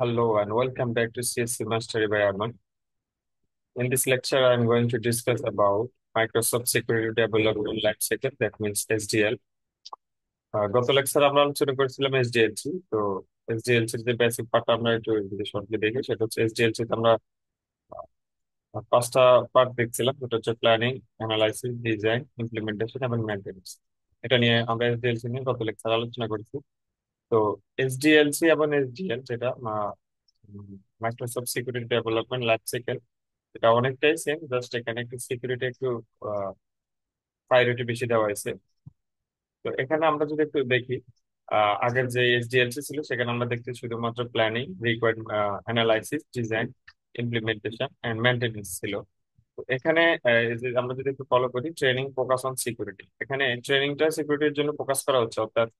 Hello and welcome back to CSC Mastery by Arman. In this lecture, I'm going to discuss about Microsoft Security Development Lifecycle, that means SDL. গত lecture আমরা আলোচনা করেছিলাম এসডিএলসি। তো এসডিএলসির যে basic part আমরা একটু যদি শর্টলি দেখি, সেটা হচ্ছে এসডিএলসি তে আমরা পাঁচটা পার্ট দেখছিলাম। সেটা হচ্ছে প্ল্যানিং, অ্যানালাইসিস, ডিজাইন, ইমপ্লিমেন্টেশন এবং মেনটেন্যান্স। এটা নিয়ে আমরা এসডিএলসি নিয়ে গত লেকচার আলোচনা করেছি। তো এসডিএলসি এবং এসডিএল যেটা Microsoft security development life cycle, এটা অনেকটাই সেম, জাস্ট এখানে একটু সিকিউরিটি একটু প্রায়োরিটি বেশি দেওয়া হয়েছে। তো এখানে আমরা যদি একটু দেখি, আগের যে এসডিএলসি ছিল সেখানে আমরা দেখতে শুধুমাত্র planning, requirement analysis, design, implementation and maintenance ছিল। তো এখানে এই যে আমরা যদি একটু ফলো করি, ট্রেনিং ফোকাস অন সিকিউরিটি, এখানে ট্রেনিংটা সিকিউরিটির জন্য ফোকাস করা হচ্ছে। অর্থাৎ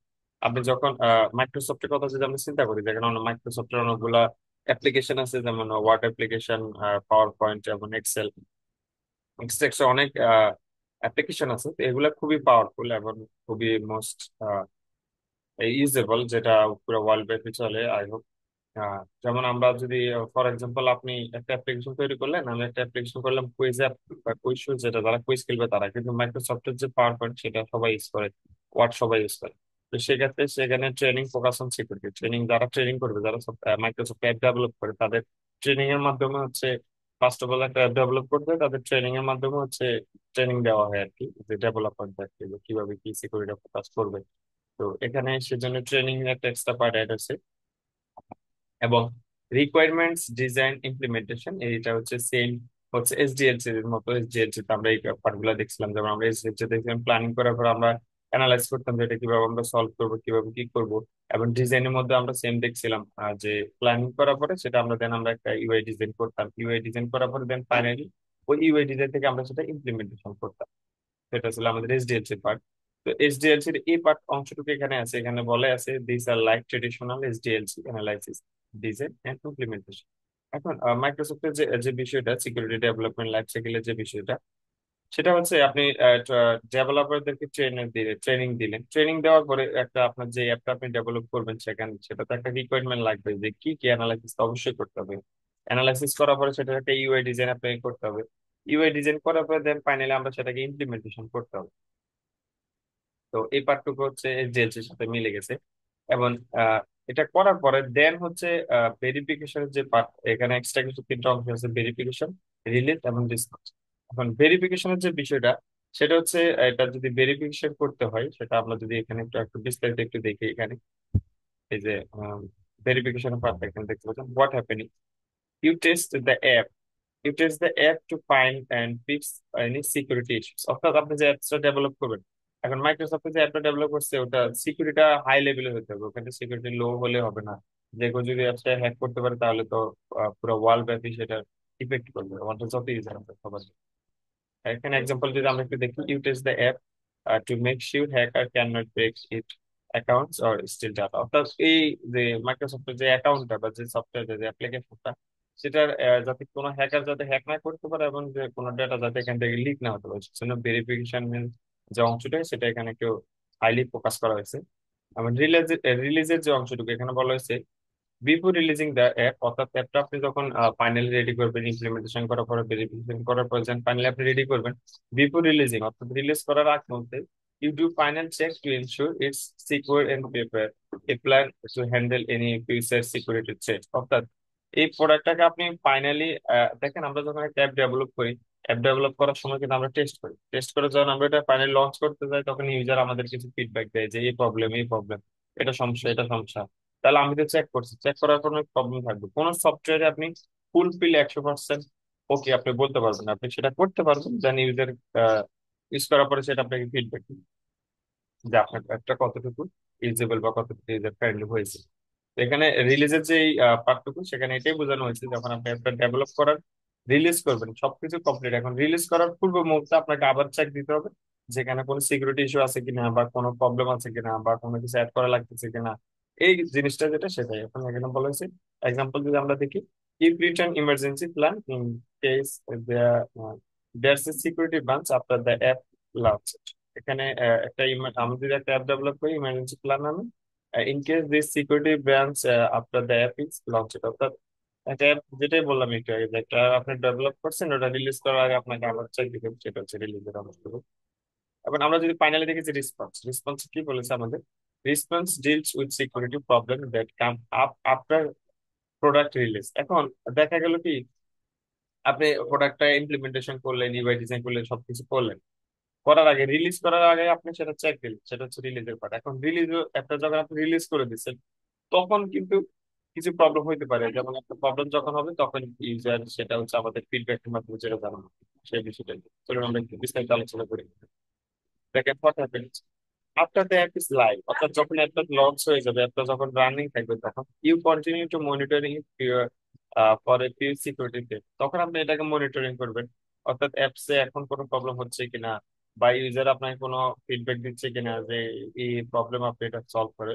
আপনি যখন মাইক্রোসফটের কথা যদি আমরা চিন্তা করি, যেখানে মাইক্রোসফটের অনেকগুলা অ্যাপ্লিকেশন আছে, যেমন ওয়ার্ড অ্যাপ্লিকেশন, পাওয়ার পয়েন্ট এবং এক্সেল, এক্সট্রা অনেক অ্যাপ্লিকেশন আছে। তো এগুলা খুবই পাওয়ারফুল এবং খুবই মোস্ট ইউজেবল, যেটা পুরো ওয়ার্ল্ড ব্যাপী চলে আই হোপ। যেমন আমরা যদি ফর এক্সাম্পল, আপনি একটা অ্যাপ্লিকেশন তৈরি করলেন, আমি একটা অ্যাপ্লিকেশন করলাম কুইজ অ্যাপ বা কুইজ শো, যেটা যারা কুইজ খেলবে তারা, কিন্তু মাইক্রোসফটের যে পাওয়ার পয়েন্ট সেটা সবাই ইউজ করে, ওয়ার্ড সবাই ইউজ করে। তো সেক্ষেত্রে সেখানে training focus on security, training যারা ট্রেনিং করবে, যারা মাইক্রোসফট অ্যাপ ডেভেলপ করে, তাদের ট্রেনিং এর মাধ্যমে হচ্ছে ফার্স্ট অফ অল একটা অ্যাপ ডেভেলপ করবে, তাদের ট্রেনিং এর মাধ্যমে হচ্ছে ট্রেনিং দেওয়া হয় আর কি, যে ডেভেলপারদেরকে যে কিভাবে কি সিকিউরিটি ফোকাস করবে। তো এখানে সেজন্য ট্রেনিং একটা এক্সট্রা পার্ট অ্যাড আছে। এবং রিকোয়ারমেন্টস, ডিজাইন, ইমপ্লিমেন্টেশন, এইটা হচ্ছে সেম, হচ্ছে এসডিএলসি এর মতো। এসডিএলসি তে আমরা এই পার্টগুলো দেখছিলাম, যেমন আমরা এসডিএলসি দেখছিলাম প্ল্যানিং করার পর আমরা অ্যানালাইজ করতাম যে এটা কিভাবে আমরা সলভ করবো, কিভাবে কি করব। এবং ডিজাইনের মধ্যে আমরা সেম দেখছিলাম, যে প্ল্যানিং করার পরে সেটা আমরা দেন আমরা একটা ইউআই ডিজাইন করতাম, ইউআই ডিজাইন করার পরে দেন ফাইনালি ওই ইউআই ডিজাইন থেকে আমরা সেটা ইমপ্লিমেন্টেশন করতাম। সেটা ছিল আমাদের এসডিএলসি পার্ট। তো এসডিএলসি এর এই পার্ট অংশটুকু এখানে আছে, এখানে বলে আছে this are like traditional SDLC analysis, design and implementation. এখন মাইক্রোসফটের যে যে বিষয়টা, সিকিউরিটি ডেভেলপমেন্ট লাইফ সাইকেলের যে বিষয়টা, সেটা হচ্ছে আপনি ডেভেলপারদেরকে ট্রেনিং দিলেন। ট্রেনিং দেওয়ার পরে একটা আপনার যে অ্যাপটা আপনি ডেভেলপ করবেন, সেখানে সেটাতে একটা রিকোয়ারমেন্ট লাগবে যে কি কি অ্যানালাইসিস অবশ্যই করতে হবে। অ্যানালাইসিস করার পরে সেটা একটা ইউআই ডিজাইন আপনাকে করতে হবে। ইউআই ডিজাইন করার পরে দেন ফাইনালি আমরা সেটাকে ইমপ্লিমেন্টেশন করতে হবে। তো এই পার্টটুকু হচ্ছে এসডিএলসি এর সাথে মিলে গেছে। এবং আহ, এটা করার পরে দেন হচ্ছে ভেরিফিকেশনের যে পার্ট, এখানে এক্সট্রা কিছু তিনটা অংশ আছে: ভেরিফিকেশন, রিলিজ এবং ডিসপাচ। এখন ভেরিফিকেশনের যে বিষয়টা, সেটা হচ্ছে এটা যদি ভেরিফিকেশন করতে হয়, সেটা আমরা যদি এখানে একটু একটু বিস্তারিত একটু দেখি। এখানে এই যে ভেরিফিকেশনের পার্ট এখানে দেখতে পাচ্ছেন, what happening, you test the app, you test the app to find and fix any security issues. অর্থাৎ আপনি যে অ্যাপসটা ডেভেলপ করবেন, এখন মাইক্রোসফট যে অ্যাপটা ডেভেলপ করছে ওটা সিকিউরিটিটা হাই লেভেলে হতে হবে, ওখানে সিকিউরিটি লো হলে হবে না। যে কেউ যদি অ্যাপসটা হ্যাক করতে পারে তাহলে তো পুরো ওয়ার্ল্ড ব্যাপী সেটা ইফেক্ট করবে, আমাদের যত ইউজার আছে সবার। এখানে এক্সাম্পল যদি আমরা একটু দেখি, you test the app to make sure hacker can not break it accounts or steal data. অর্থাৎ এই যে মাইক্রোসফটের যে অ্যাকাউন্টটা বা যে সফটওয়্যার যে অ্যাপ্লিকেশনটা, সেটার যাতে কোনো হ্যাকার যাতে হ্যাক না করতে পারে এবং যে কোনো ডেটা যাতে এখান থেকে লিক না হতে পারে, সেজন্য ভেরিফিকেশন যে অংশটা সেটা এখানে একটু হাইলি ফোকাস করা হয়েছে। এবং রিলিজের যে অংশটুকু এখানে বলা হয়েছে, বিফোর রিলিজিং দ্য অ্যাপ, অর্থাৎ অ্যাপটা আপনি যখন ফাইনালি রেডি করবেন, ইমপ্লিমেন্টেশন করার পরে, ভেরিফিকেশন করার পর যখন ফাইনালি আপনি রেডি করবেন, বিফোর রিলিজিং অর্থাৎ রিলিজ করার আগ মুহূর্তে, you do final check to ensure it's secure and prepare a plan to handle any future security threat. অর্থাৎ এই প্রোডাক্টটাকে আপনি ফাইনালি দেখেন, আমরা যখন একটা অ্যাপ ডেভেলপ করি, অ্যাপ ডেভেলপ করার সময় কিন্তু আমরা টেস্ট করি, টেস্ট করে যখন আমরা এটা ফাইনালি লঞ্চ করতে যাই, তখন ইউজার আমাদের কিছু ফিডব্যাক দেয় যে এই প্রবলেম, এটা সমস্যা, এটা সমস্যা। তাহলে আমি তো চেক করছি, চেক করার কোনো প্রবলেম থাকবে কোন সফটওয়্যারে আপনি ফুলফিল 100% ওকে আপনি বলতে পারবেন না, আপনি সেটা করতে পারবেন দেন ইউজার ইউজ করার পরে সেটা আপনাকে ফিডব্যাক যে আপনার একটা কতটুকু ইউজেবল বা কতটুকু ইউজার ফ্রেন্ডলি হয়েছে। তো এখানে রিলিজের যে পার্টটুকু, সেখানে এটাই বোঝানো হয়েছে যখন আপনি একটা ডেভেলপ করার রিলিজ করবেন সবকিছু কমপ্লিট, এখন রিলিজ করার পূর্ব মুহূর্তে আপনাকে আবার চেক দিতে হবে যেখানে কোনো সিকিউরিটি ইস্যু আছে কিনা বা কোনো প্রবলেম আছে কিনা বা কোনো কিছু অ্যাড করা লাগতেছে কিনা। এই জিনিসটা যেটা সেটাই এখন এখানে বলা হয়েছে। এক্সাম্পল যদি আমরা দেখি, if return emergency plan in case there security branch after the app launch. এখানে একটা আমি যদি একটা অ্যাপ ডেভেলপ করি ইমার্জেন্সি প্ল্যান নামে, in case this security branch after the app is launch, অর্থাৎ একটা অ্যাপ যেটাই বললাম একটু আগে, যে একটা আপনি ডেভেলপ করছেন, ওটা রিলিজ করার আগে আপনাকে আবার চেক দিতে হবে, সেটা হচ্ছে রিলিজের অংশটুকু। এখন আমরা যদি ফাইনালি দেখি যে রেসপন্স, রেসপন্স কি বলেছে আমাদের, response deals with security problem that come up after product release. এখন দেখা গেল কি, আপনি প্রোডাক্টটা ইমপ্লিমেন্টেশন করলেন, ইউআই ডিজাইন করলেন, সবকিছু করলেন, করার আগে, রিলিজ করার আগে আপনি সেটা চেক দিলেন, সেটা হচ্ছে রিলিজের পার্ট। এখন রিলিজ, একটা যখন আপনি রিলিজ করে দিচ্ছেন, তখন কিন্তু কিছু প্রবলেম হইতে পারে। যেমন একটা প্রবলেম যখন হবে, তখন ইউজার সেটা হচ্ছে আমাদের ফিডব্যাকের মাধ্যমে যেটা জানানো, সেই বিষয়টা চলুন আমরা একটু বিস্তারিত আলোচনা করি। দেখেন what happens after the app is live, অর্থাৎ যখন অ্যাপটা লঞ্চ হয়ে যাবে, অ্যাপটা যখন রানিং থাকবে, তখন you continue to monitoring for a few security. তখন আপনি এটাকে মনিটরিং করবেন, অর্থাৎ অ্যাপসে এখন কোনো প্রবলেম হচ্ছে কিনা, বা ইউজার আপনাকে কোনো ফিডব্যাক দিচ্ছে কিনা যে এই প্রবলেম আপনি এটা সলভ করে।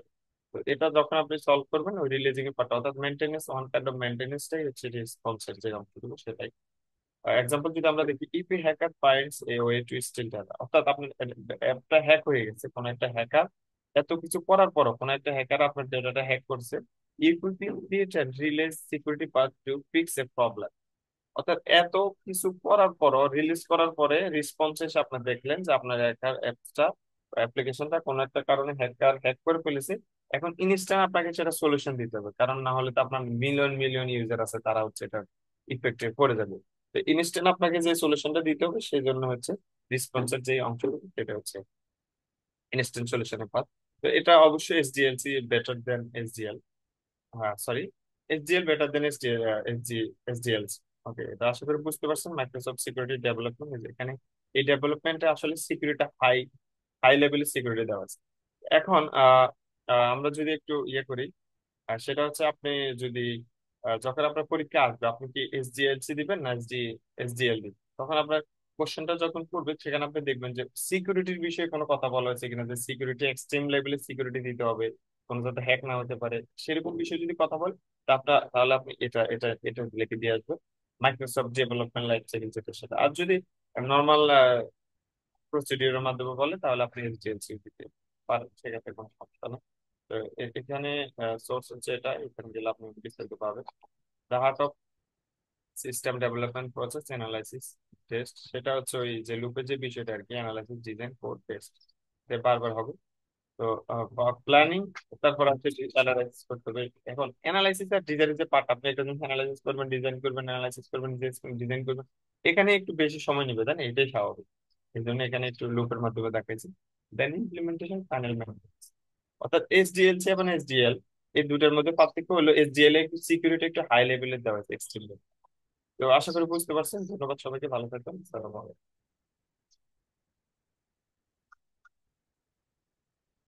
তো এটা যখন আপনি সলভ করবেন, ওই রিলিজিং এর পার্ট, অর্থাৎ মেনটেনেন্স, অন কাইন্ড অফ মেনটেনেন্সটাই হচ্ছে রেসপন্সের যে অংশগুলো, সেটাই। এক্সাম্পল যদি আমরা দেখি, if a hacker finds a way to steal data, অর্থাৎ আপনার অ্যাপটা হ্যাক হয়ে গেছে, কোন একটা হ্যাকার এত কিছু করার পরও কোন একটা হ্যাকার আপনার ডেটাটা হ্যাক করছে, you could be create and release security path to fix a problem. অর্থাৎ এত কিছু করার পরও, রিলিজ করার পরে রেসপন্স এসে আপনার দেখলেন যে আপনার হ্যাকার অ্যাপসটা, অ্যাপ্লিকেশনটা কোনো একটা কারণে হ্যাকার হ্যাক করে ফেলেছে। এখন ইনস্ট্যান্ট আপনাকে সেটা সলিউশন দিতে হবে, কারণ না হলে তো আপনার মিলিয়ন মিলিয়ন ইউজার আছে, তারা হচ্ছে এটা ইফেক্টে পড়ে যাবে। তো ইনস্ট্যান্ট আপনাকে যে সলিউশনটা দিতে হবে, সেই জন্য হচ্ছে রেসপন্সের যে অংশগুলো, সেটা হচ্ছে ইনস্ট্যান্ট সলিউশনের পাথ। তো এটা অবশ্যই এসডিএলসি বেটার দেন এসডিএল, হ্যাঁ sorry, SDL better than SDL. Okay, এটা আশা করি বুঝতে পারছেন। মাইক্রোসফট সিকিউরিটি ডেভেলপমেন্ট, এখানে এই ডেভেলপমেন্টে আসলে সিকিউরিটি হাই হাই লেভেলের সিকিউরিটি দেওয়া আছে। এখন আমরা যদি একটু ইয়ে করি, সেটা হচ্ছে আপনি যদি যখন আপনার পরীক্ষা আসবে, আপনি কি এসডিএলসি দিবেন না এসডিএল দিবেন, তখন আপনার কোশ্চেনটা যখন করবে, সেখানে আপনি দেখবেন যে সিকিউরিটির বিষয়ে কোনো কথা বলা হয়েছে কিনা, যে সিকিউরিটি এক্সট্রিম লেভেলের সিকিউরিটি দিতে হবে, কোনো যাতে হ্যাক না হতে পারে, সেরকম বিষয়ে যদি কথা বলে, তাহলে আপনি এটা এটা এটা লিখে দিয়ে আসবেন মাইক্রোসফট ডেভেলপমেন্ট লাইফ সাইকেল, যেটা সেটা। আর যদি নর্মাল প্রসিডিউরের মাধ্যমে বলে, তাহলে আপনি এসডিএলসি দিতে পারেন, সেক্ষেত্রে কোনো সমস্যা না। তো এখানে সোর্স হচ্ছে এটা, এখানে গেলে আপনি বিস্তারিত পাবেন। The heart of system development process analysis test, সেটা হচ্ছে ওই যে লুপের যে বিষয়টা আর কি, অ্যানালাইসিস, ডিজাইন, কোড, টেস্ট, বারবার হবে। তো প্ল্যানিং, তারপর হচ্ছে অ্যানালাইসিস করতে হবে। এখন অ্যানালাইসিস আর ডিজাইনের যে পার্ট, আপনি একটা জিনিস অ্যানালাইসিস করবেন, ডিজাইন করবেন, অ্যানালাইসিস করবেন, ডিজাইন করবেন, এখানে একটু বেশি সময় নেবে, তাই না? এটাই স্বাভাবিক, এই জন্য এখানে একটু লুপের মাধ্যমে দেখাইছি। দেন ইমপ্লিমেন্টেশন, ফাইনাল ম্যানুফ্যাকচারিং। অর্থাৎ এসডিএলসি এবং এসডিএল, এই দুটার মধ্যে পার্থক্য হলো, এসডিএল এ একটু সিকিউরিটি একটু হাই লেভেলের দেওয়া আছে, এক্সট্রিম। তো আশা করি বুঝতে পারছেন। ধন্যবাদ সবাইকে, ভালো থাকবেন, সালাম।